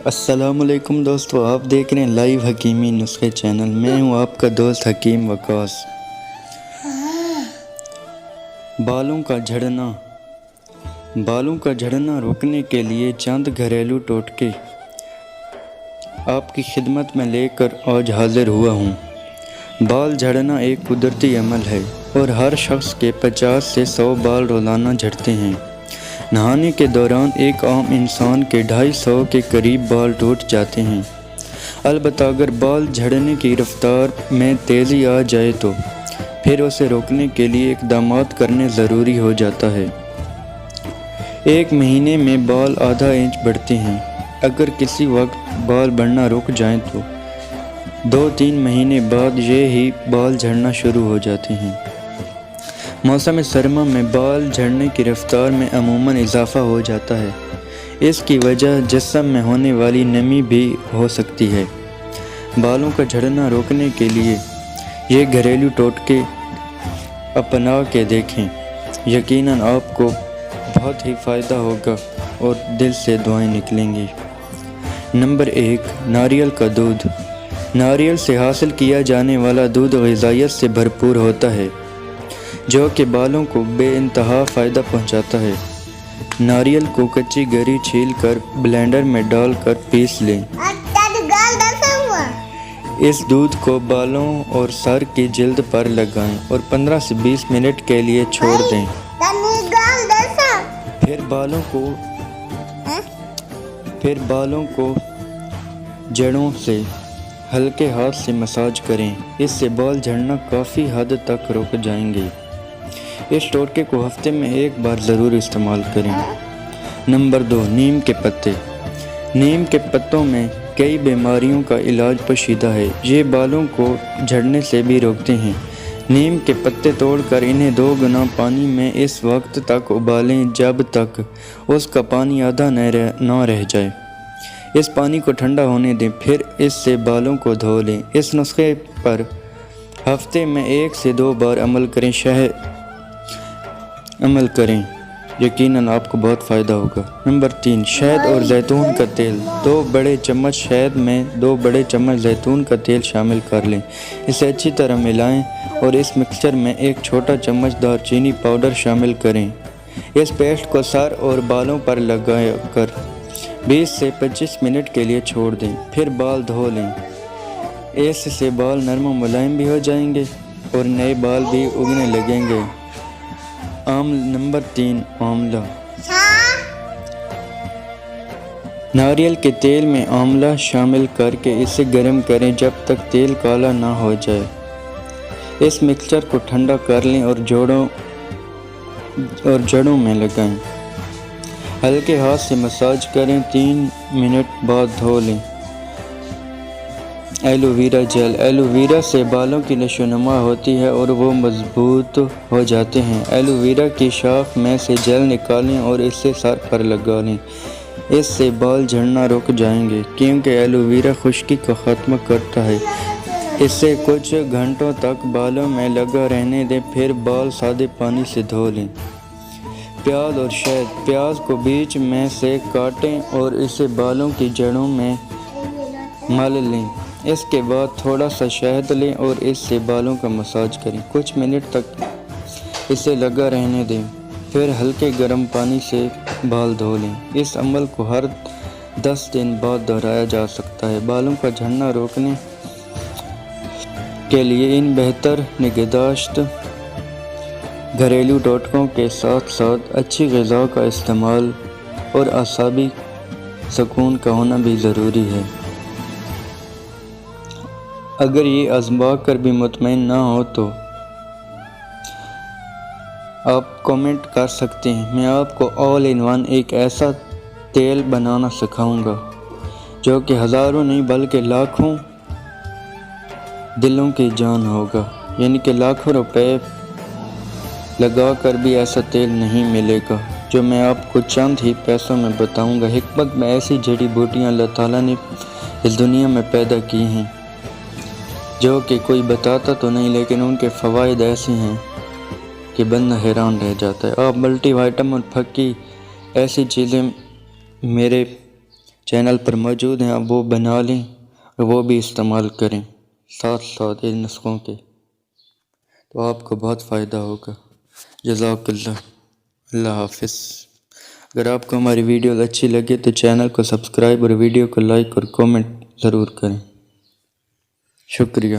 السلام علیکم دوستو، آپ دیکھ رہے ہیں لائیو حکیمی نسخے چینل۔ میں ہوں آپ کا دوست حکیم وقاص۔ بالوں کا جھڑنا روکنے کے لیے چند گھریلو ٹوٹکے آپ کی خدمت میں لے کر آج حاضر ہوا ہوں۔ بال جھڑنا ایک قدرتی عمل ہے اور ہر شخص کے 50 سے 100 بال روزانہ جھڑتے ہیں۔ نہانے کے دوران ایک عام انسان کے 250 کے قریب بال ٹوٹ جاتے ہیں۔ البتہ اگر بال جھڑنے کی رفتار میں تیزی آ جائے تو پھر اسے روکنے کے لیے اقدامات کرنے ضروری ہو جاتا ہے۔ ایک مہینے میں بال آدھا انچ بڑھتے ہیں۔ اگر کسی وقت بال بڑھنا رک جائیں تو 2-3 مہینے بعد یہ ہی بال جھڑنا شروع ہو جاتے ہیں۔ موسم سرما میں بال جھڑنے کی رفتار میں عموماً اضافہ ہو جاتا ہے۔ اس کی وجہ جسم میں ہونے والی نمی بھی ہو سکتی ہے۔ بالوں کا جھڑنا روکنے کے لیے یہ گھریلو ٹوٹکے اپنا کے دیکھیں، یقیناً آپ کو بہت ہی فائدہ ہوگا اور دل سے دعائیں نکلیں گی۔ نمبر 1، ناریل کا دودھ۔ ناریل سے حاصل کیا جانے والا دودھ غذائیت سے بھرپور ہوتا ہے، جو کہ بالوں کو بے انتہا فائدہ پہنچاتا ہے۔ ناریل کو کچی گری چھیل کر بلینڈر میں ڈال کر پیس لیں۔ اس دودھ کو بالوں اور سر کی جلد پر لگائیں اور 15 سے 20 منٹ کے لیے چھوڑ دیں۔ پھر بالوں کو جڑوں سے ہلکے ہاتھ سے مساج کریں۔ اس سے بال جھڑنا کافی حد تک رک جائیں گے۔ اس ٹوٹکے کو ہفتے میں ایک بار ضرور استعمال کریں۔ نمبر 2، نیم کے پتے۔ نیم کے پتوں میں کئی بیماریوں کا علاج پوشیدہ ہے۔ یہ بالوں کو جھڑنے سے بھی روکتے ہیں۔ نیم کے پتے توڑ کر انہیں 2 گنا پانی میں اس وقت تک ابالیں جب تک اس کا پانی آدھا نہ رہ جائے۔ اس پانی کو ٹھنڈا ہونے دیں، پھر اس سے بالوں کو دھو لیں۔ اس نسخے پر ہفتے میں 1 سے 2 بار عمل کریں، یقیناً آپ کو بہت فائدہ ہوگا۔ نمبر 3، شہد اور زیتون کا تیل۔ 2 بڑے چمچ شہد میں 2 بڑے چمچ زیتون کا تیل شامل کر لیں۔ اسے اچھی طرح ملائیں اور اس مکسچر میں 1 چھوٹا چمچ دار چینی پاؤڈر شامل کریں۔ اس پیسٹ کو سر اور بالوں پر لگا کر 20 سے 25 منٹ کے لیے چھوڑ دیں، پھر بال دھو لیں۔ اس سے بال نرم و ملائم بھی ہو جائیں گے اور نئے بال بھی اگنے لگیں گے۔ نمبر 3، آملہ۔ ناریل کے تیل میں آملہ شامل کر کے اسے گرم کریں جب تک تیل کالا نہ ہو جائے۔ اس مکسچر کو ٹھنڈا کر لیں اور جڑوں میں لگائیں۔ ہلکے ہاتھ سے مساج کریں، 3 منٹ بعد دھو لیں۔ Aloe vera gel. Aloe vera سے بالوں کی نشو و نما ہوتی ہے اور وہ مضبوط ہو جاتے ہیں۔ ایلو ویرا کی شاخ میں سے جیل نکالیں اور اسے سر پر لگا لیں۔ اس سے بال جھڑنا رک جائیں گے، کیونکہ ایلو ویرا خشکی کو ختم کرتا ہے۔ اسے کچھ گھنٹوں تک بالوں میں لگا رہنے دیں، پھر بال سادے پانی سے دھو لیں۔ پیاز اور شہد۔ پیاز کو بیچ میں سے کاٹیں اور اسے بالوں کی جڑوں میں مل لیں۔ اس کے بعد تھوڑا سا شہد لیں اور اس سے بالوں کا مساج کریں۔ کچھ منٹ تک اسے لگا رہنے دیں، پھر ہلکے گرم پانی سے بال دھو لیں۔ اس عمل کو ہر 10 دن بعد دہرایا جا سکتا ہے۔ بالوں کا جھڑنا روکنے کے لیے ان بہتر نگہداشت گھریلو ٹوٹکوں کے ساتھ ساتھ اچھی غذا کا استعمال اور اعصابی سکون کا ہونا بھی ضروری ہے۔ اگر یہ آزما کر بھی مطمئن نہ ہو تو آپ کمنٹ کر سکتے ہیں۔ میں آپ کو آل ان ون ایک ایسا تیل بنانا سکھاؤں گا جو کہ ہزاروں نہیں بلکہ لاکھوں دلوں کی جان ہوگا، یعنی کہ لاکھوں روپے لگا کر بھی ایسا تیل نہیں ملے گا جو میں آپ کو چند ہی پیسوں میں بتاؤں گا۔ حکمت میں ایسی جڑی بوٹیاں اللہ تعالیٰ نے اس دنیا میں پیدا کی ہیں جو کہ کوئی بتاتا تو نہیں، لیکن ان کے فوائد ایسے ہیں کہ بندہ حیران رہ جاتا ہے۔ آپ ملٹی وائٹامن پھکی ایسی چیزیں میرے چینل پر موجود ہیں، اب وہ بنا لیں اور وہ بھی استعمال کریں ساتھ ساتھ ان نسخوں کے، تو آپ کو بہت فائدہ ہوگا۔ جزاک اللہ۔ اللہ حافظ۔ اگر آپ کو ہماری ویڈیوز اچھی لگے تو چینل کو سبسکرائب اور ویڈیو کو لائک اور کومنٹ ضرور کریں۔ شکریہ۔